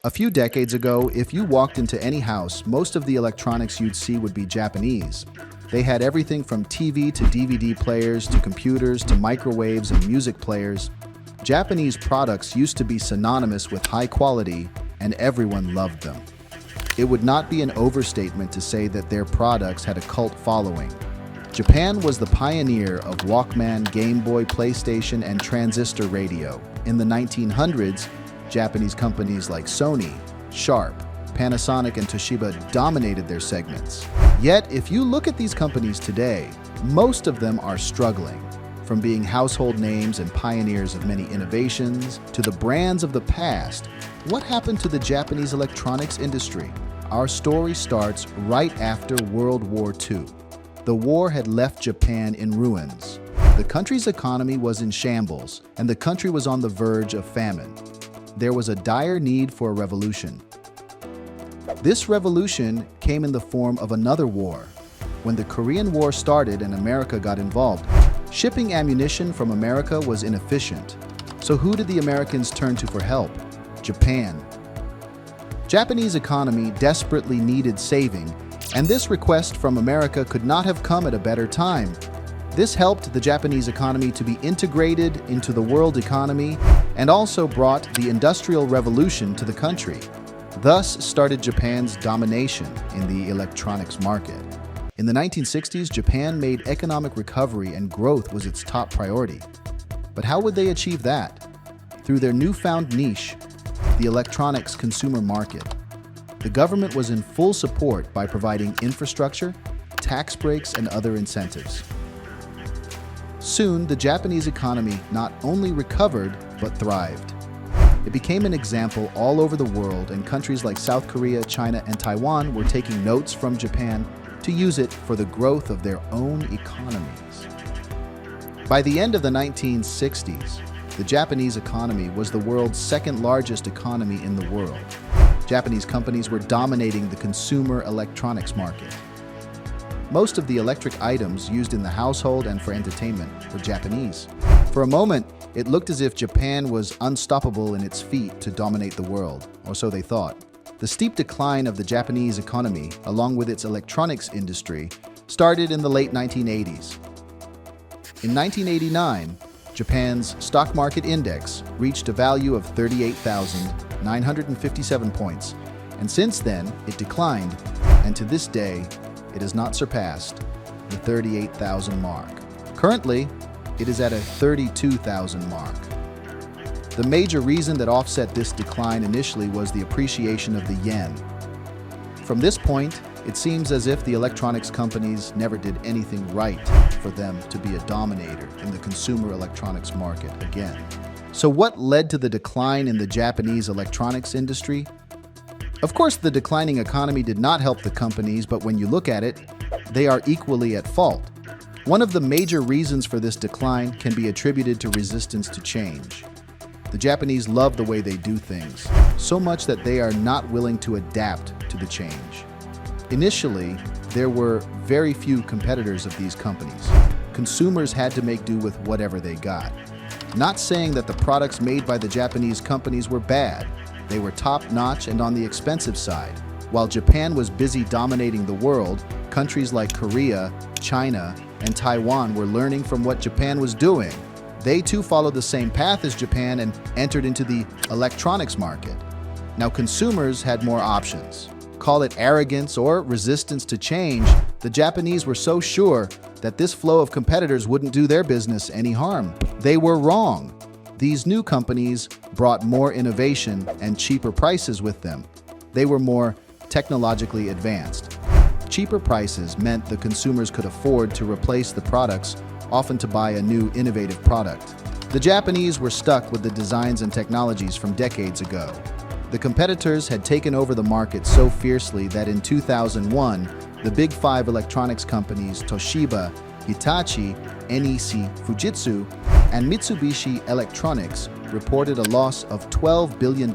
A few decades ago, if you walked into any house, most of the electronics you'd see would be Japanese. They had everything from TV to DVD players to computers to microwaves and music players. Japanese products used to be synonymous with high quality, and everyone loved them. It would not be an overstatement to say that their products had a cult following. Japan was the pioneer of Walkman, Game Boy, PlayStation, and transistor radio. In the 1900s, Japanese companies like Sony, Sharp, Panasonic, and Toshiba dominated their segments. Yet, if you look at these companies today, most of them are struggling. From being household names and pioneers of many innovations to the brands of the past, what happened to the Japanese electronics industry? Our story starts right after World War II. The war had left Japan in ruins. The country's economy was in shambles, and the country was on the verge of famine. There was a dire need for a revolution. This revolution came in the form of another war. When the Korean War started and America got involved, shipping ammunition from America was inefficient. So who did the Americans turn to for help? Japan. Japanese economy desperately needed saving, and this request from America could not have come at a better time. This helped the Japanese economy to be integrated into the world economy and also brought the Industrial Revolution to the country. Thus started Japan's domination in the electronics market. In the 1960s, Japan made economic recovery and growth was its top priority. But how would they achieve that? Through their newfound niche, the electronics consumer market. The government was in full support by providing infrastructure, tax breaks, and other incentives. Soon, the Japanese economy not only recovered, but thrived. It became an example all over the world, and countries like South Korea, China, and Taiwan were taking notes from Japan to use it for the growth of their own economies. By the end of the 1960s, the Japanese economy was the world's second largest economy in the world. Japanese companies were dominating the consumer electronics market. Most of the electric items used in the household and for entertainment were Japanese. For a moment, it looked as if Japan was unstoppable in its feat to dominate the world, or so they thought. The steep decline of the Japanese economy, along with its electronics industry, started in the late 1980s. In 1989, Japan's stock market index reached a value of 38,957 points, and since then, it declined, and to this day, it has not surpassed the 38,000 mark. Currently, it is at a 32,000 mark. The major reason that offset this decline initially was the appreciation of the yen. From this point, it seems as if the electronics companies never did anything right for them to be a dominator in the consumer electronics market again. So what led to the decline in the Japanese electronics industry? Of course, the declining economy did not help the companies, but when you look at it, they are equally at fault. One of the major reasons for this decline can be attributed to resistance to change. The Japanese love the way they do things, so much that they are not willing to adapt to the change. Initially, there were very few competitors of these companies. Consumers had to make do with whatever they got. Not saying that the products made by the Japanese companies were bad. They were top-notch and on the expensive side. While Japan was busy dominating the world, countries like Korea, China, and Taiwan were learning from what Japan was doing. They too followed the same path as Japan and entered into the electronics market. Now consumers had more options. Call it arrogance or resistance to change, the Japanese were so sure that this flow of competitors wouldn't do their business any harm. They were wrong. These new companies brought more innovation and cheaper prices with them. They were more technologically advanced. Cheaper prices meant the consumers could afford to replace the products, often to buy a new innovative product. The Japanese were stuck with the designs and technologies from decades ago. The competitors had taken over the market so fiercely that in 2001, the big five electronics companies Toshiba, Hitachi, NEC, Fujitsu, and Mitsubishi Electronics reported a loss of $12 billion.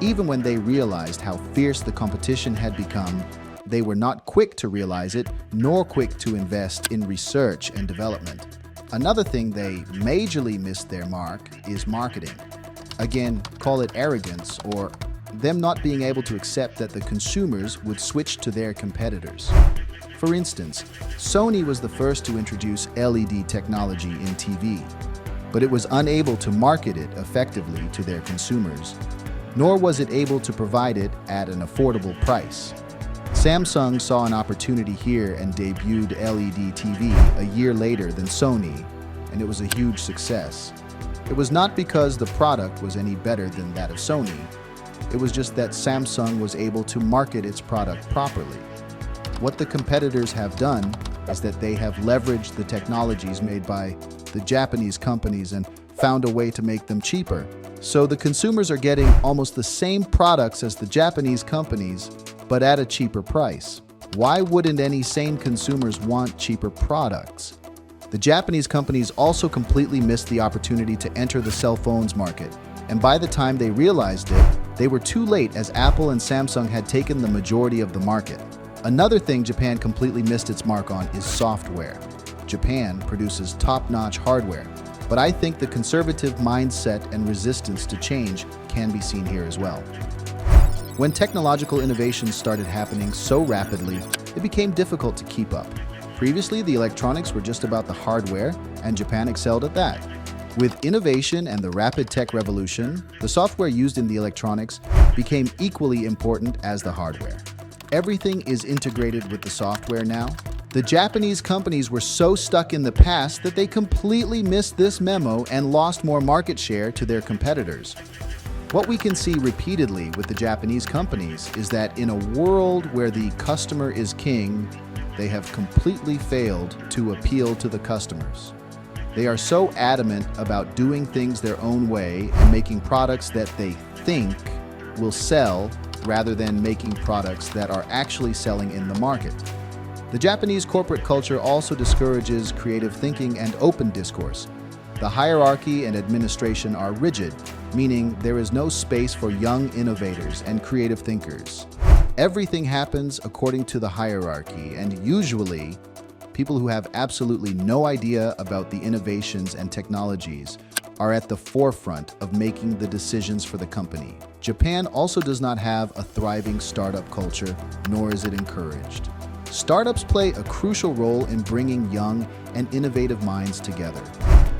Even when they realized how fierce the competition had become, they were not quick to realize it, nor quick to invest in research and development. Another thing they majorly missed their mark is marketing. Again, call it arrogance or them not being able to accept that the consumers would switch to their competitors. For instance, Sony was the first to introduce LED technology in TV, but it was unable to market it effectively to their consumers, nor was it able to provide it at an affordable price. Samsung saw an opportunity here and debuted LED TV a year later than Sony, and it was a huge success. It was not because the product was any better than that of Sony. It was just that Samsung was able to market its product properly. What the competitors have done is that they have leveraged the technologies made by the Japanese companies and found a way to make them cheaper. So the consumers are getting almost the same products as the Japanese companies, but at a cheaper price. Why wouldn't any sane consumers want cheaper products? The Japanese companies also completely missed the opportunity to enter the cell phones market, and by the time they realized it, they were too late as Apple and Samsung had taken the majority of the market. Another thing Japan completely missed its mark on is software. Japan produces top-notch hardware, but I think the conservative mindset and resistance to change can be seen here as well. When technological innovations started happening so rapidly, it became difficult to keep up. Previously, the electronics were just about the hardware, and Japan excelled at that. With innovation and the rapid tech revolution, the software used in the electronics became equally important as the hardware. Everything is integrated with the software now. The Japanese companies were so stuck in the past that they completely missed this memo and lost more market share to their competitors. What we can see repeatedly with the Japanese companies is that in a world where the customer is king, they have completely failed to appeal to the customers. They are so adamant about doing things their own way and making products that they think will sell rather than making products that are actually selling in the market. The Japanese corporate culture also discourages creative thinking and open discourse. The hierarchy and administration are rigid, meaning there is no space for young innovators and creative thinkers. Everything happens according to the hierarchy, and usually, people who have absolutely no idea about the innovations and technologies are at the forefront of making the decisions for the company. Japan also does not have a thriving startup culture, nor is it encouraged. Startups play a crucial role in bringing young and innovative minds together.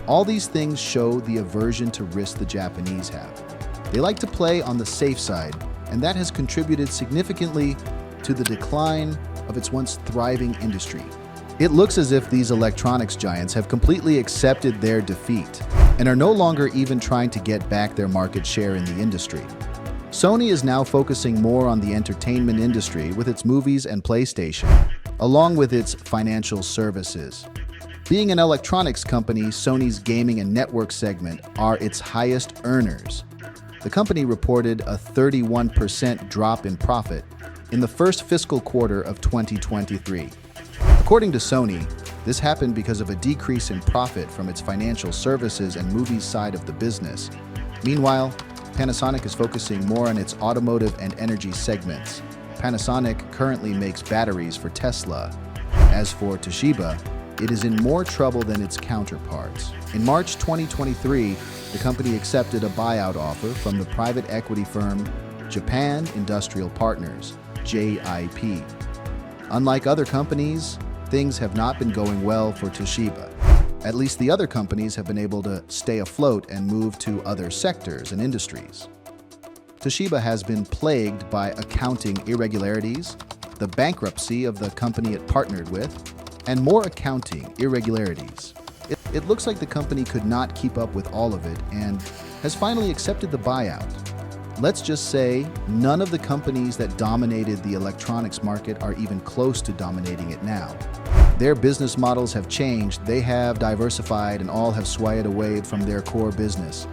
All these things show the aversion to risk the Japanese have. They like to play on the safe side, and that has contributed significantly to the decline of its once thriving industry. It looks as if these electronics giants have completely accepted their defeat and are no longer even trying to get back their market share in the industry. Sony is now focusing more on the entertainment industry with its movies and PlayStation, along with its financial services. Being an electronics company, Sony's gaming and network segment are its highest earners. The company reported a 31% drop in profit in the first fiscal quarter of 2023. According to Sony, this happened because of a decrease in profit from its financial services and movies side of the business. Meanwhile, Panasonic is focusing more on its automotive and energy segments. Panasonic currently makes batteries for Tesla. As for Toshiba, it is in more trouble than its counterparts. In March 2023, the company accepted a buyout offer from the private equity firm Japan Industrial Partners, JIP. Unlike other companies, things have not been going well for Toshiba. At least the other companies have been able to stay afloat and move to other sectors and industries. Toshiba has been plagued by accounting irregularities, the bankruptcy of the company it partnered with, and more accounting irregularities. It looks like the company could not keep up with all of it and has finally accepted the buyout. Let's just say none of the companies that dominated the electronics market are even close to dominating it now. Their business models have changed, they have diversified, and all have swayed away from their core business.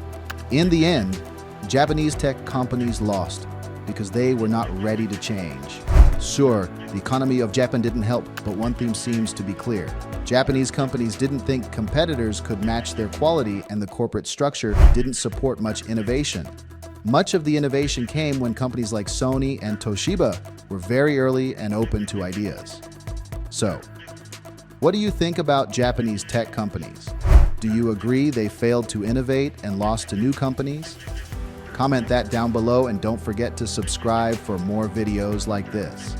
In the end, Japanese tech companies lost because they were not ready to change. Sure, the economy of Japan didn't help, but one theme seems to be clear. Japanese companies didn't think competitors could match their quality, and the corporate structure didn't support much innovation. Much of the innovation came when companies like Sony and Toshiba were very early and open to ideas. So, what do you think about Japanese tech companies? Do you agree they failed to innovate and lost to new companies? Comment that down below and don't forget to subscribe for more videos like this.